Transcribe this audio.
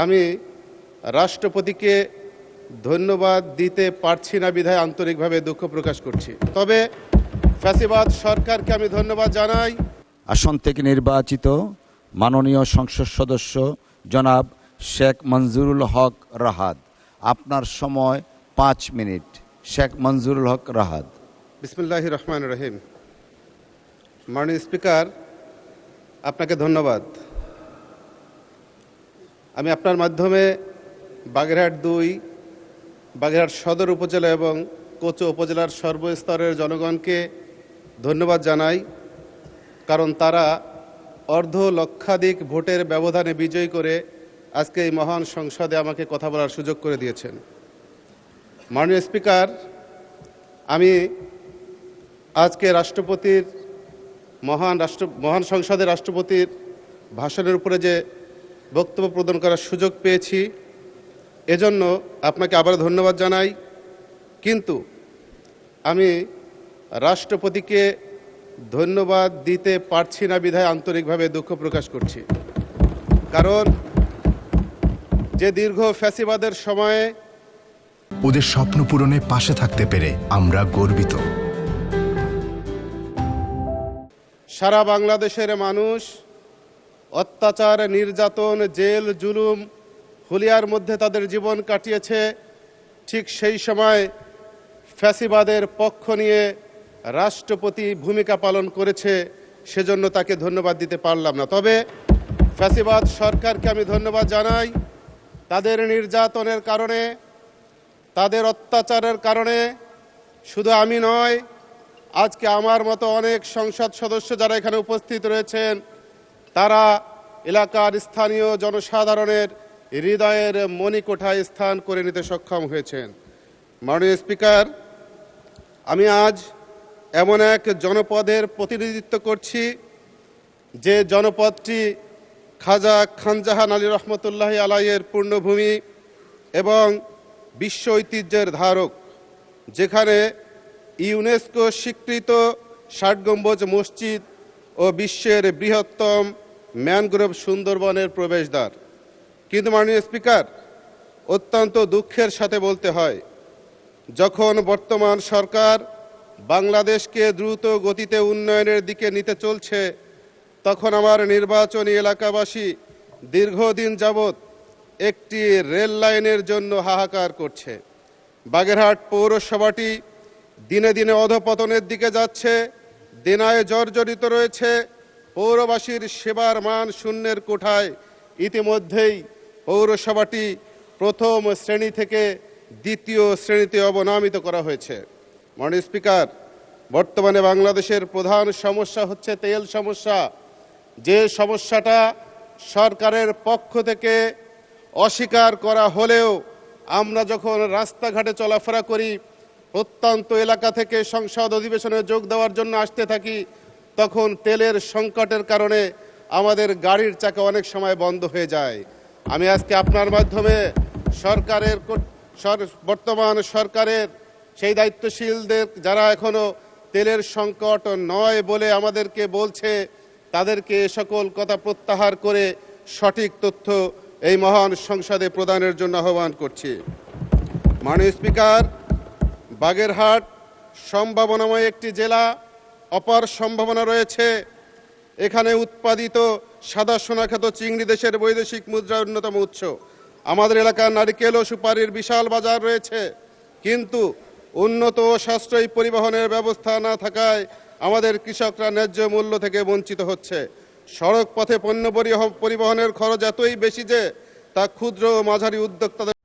আমি রাষ্ট্রপতিকে ধন্যবাদ দিতে পারছি না বিধায় আন্তরিকভাবে দুঃখ প্রকাশ করছি। তবে ফ্যাসিবাদ সরকারকে আমি ধন্যবাদ জানাই। আসন থেকে নির্বাচিত মাননীয় সংসদ সদস্য জনাব শেখ মঞ্জুরুল হক রাহাত, আপনার সময় 5 মিনিট। শেখ মঞ্জুরুল হক রাহাত। বিসমিল্লাহির রহমানির রহিম। মাননীয় স্পিকার, আপনাকে ধন্যবাদ। আমি আপনার মাধ্যমে বাগেরহাট 2, বাগেরহাট সদর উপজেলা এবং কোচো উপজেলার সর্বস্তরের জনগণকে ধন্যবাদ জানাই, কারণ তারা অর্ধলক্ষাধিক ভোটের ব্যবধানে বিজয়ী করে আজকে এই মহান সংসদে আমাকে কথা বলার সুযোগ করে দিয়েছেন। মাননীয় স্পিকার, আমি আজকে রাষ্ট্রপতির মহান সংসদের রাষ্ট্রপতির ভাষণের উপরে যে বক্তব্য প্রদান করার সুযোগ পেয়েছি, এজন্য আপনাকে আবার ধন্যবাদ জানাই। কিন্তু আমি রাষ্ট্রপতিকে ধন্যবাদ দিতে পারছি না বিধায় আন্তরিকভাবে দুঃখ প্রকাশ করছি। কারণ যে দীর্ঘ ফ্যাসিবাদের সময়ে ওদের স্বপ্ন পূরণে পাশে থাকতে পেরে আমরা গর্বিত। সারা বাংলাদেশের মানুষ অত্যাচার, নির্যাতন, জেল, জুলুম, হুলিয়ার মধ্যে তাদের জীবন কাটিয়েছে। ঠিক সেই সময় ফ্যাসিবাদের পক্ষ নিয়ে রাষ্ট্রপতি ভূমিকা পালন করেছে, সেজন্য তাকে ধন্যবাদ দিতে পারলাম না। তবে ফ্যাসিবাদ সরকারকে আমি ধন্যবাদ জানাই। তাদের নির্যাতনের কারণে, তাদের অত্যাচারের কারণে শুধু আমি নয়, আজকে আমার মতো অনেক সংসদ সদস্য যারা এখানে উপস্থিত রয়েছেন, তারা এলাকার স্থানীয় জনসাধারণের হৃদয়ের মণিকোঠায় স্থান করে নিতে সক্ষম হয়েছেন। মাননীয় স্পিকার, আমি আজ এমন এক জনপদের প্রতিনিধিত্ব করছি যে জনপদটি খাজা খানজাহান আলী রহমতুল্লাহ আলাইয়ের পূর্ণভূমি এবং বিশ্ব ঐতিহ্যের ধারক, যেখানে ইউনেস্কো স্বীকৃত 60 গম্বুজ মসজিদ ও বিশ্বের বৃহত্তম ম্যানগ্রোভ সুন্দরবনের প্রবেশদ্বার। কিন্তু মাননীয় স্পিকার, অত্যন্ত দুঃখের সাথে বলতে হয়, যখন বর্তমান সরকার বাংলাদেশকে দ্রুত গতিতে উন্নয়নের দিকে নিতে চলছে, তখন আমার নির্বাচনী এলাকাবাসী দীর্ঘদিন যাবৎ একটি রেল লাইনের জন্য হাহাকার করছে। বাগেরহাট পৌরসভাটি দিনে দিনে অধপতনের দিকে যাচ্ছে, দেনায় জর্জরিত রয়েছে। পৌরবাসীর সেবার মান শূন্যের কোঠায়। ইতিমধ্যেই পৌরসভাটি প্রথম শ্রেণী থেকে দ্বিতীয় শ্রেণীতে অবনমিত করা হয়েছে। মাননীয় স্পিকার, বর্তমানে বাংলাদেশের প্রধান সমস্যা হচ্ছে তেল সমস্যা। যে সমস্যাটা সরকারের পক্ষ থেকে অস্বীকার করা হলেও আমরা যখন রাস্তাঘাটে চলাফেরা করি, প্রত্যন্ত এলাকা থেকে সংসদ অধিবেশনে যোগ দেওয়ার জন্য আসতে থাকি, তখন তেলের সংকটের কারণে আমাদের গাড়ির চাকা অনেক সময় বন্ধ হয়ে যায়। আমি আজকে আপনার মাধ্যমে বর্তমান সরকারের সেই দায়িত্বশীলদের যারা এখনো তেলের সংকট নয় বলে আমাদেরকে বলছে, তাদেরকে সকল কথা প্রত্যাহার করে সঠিক তথ্য এই মহান সংসদে প্রদানের জন্য আহ্বান করছি। মাননীয় স্পিকার, বাগেরহাট সম্ভাবনাময় একটি জেলা। অপার সম্ভাবনা রয়েছে। এখানে উৎপাদিত সাদা সোনাখ্যাত চিংড়ি দেশের বৈদেশিক মুদ্রার অন্যতম উৎস। আমাদের এলাকার নারিকেল ও সুপারির বিশাল বাজার রয়েছে, কিন্তু উন্নত ও সাশ্রয়ী পরিবহনের ব্যবস্থা না থাকায় আমাদের কৃষকরা ন্যায্য মূল্য থেকে বঞ্চিত হচ্ছে। সড়ক পথে পণ্য পরিবহনের খরচ এতই বেশি যে তা ক্ষুদ্র ও মাঝারি উদ্যোক্তাদের